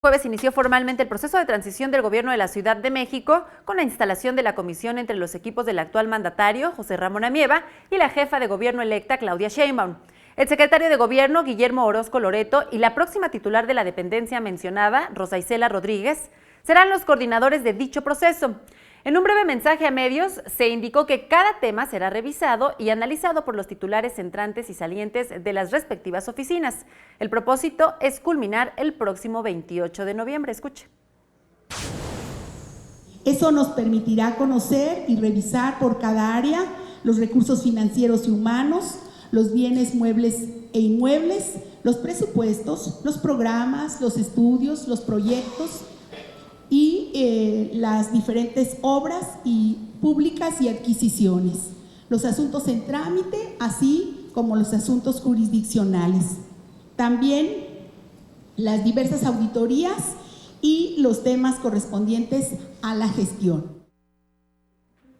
Jueves inició formalmente el proceso de transición del gobierno de la Ciudad de México con la instalación de la comisión entre los equipos del actual mandatario, José Ramón Amieva, y la jefa de gobierno electa, Claudia Sheinbaum. El secretario de Gobierno, Guillermo Orozco Loreto, y la próxima titular de la dependencia mencionada, Rosa Isela Rodríguez, serán los coordinadores de dicho proceso. En un breve mensaje a medios, se indicó que cada tema será revisado y analizado por los titulares entrantes y salientes de las respectivas oficinas. El propósito es culminar el próximo 28 de noviembre. Escuche. Eso nos permitirá conocer y revisar por cada área los recursos financieros y humanos, los bienes muebles e inmuebles, los presupuestos, los programas, los estudios, los proyectos y las diferentes obras públicas y adquisiciones, los asuntos en trámite, así como los asuntos jurisdiccionales. También las diversas auditorías y los temas correspondientes a la gestión.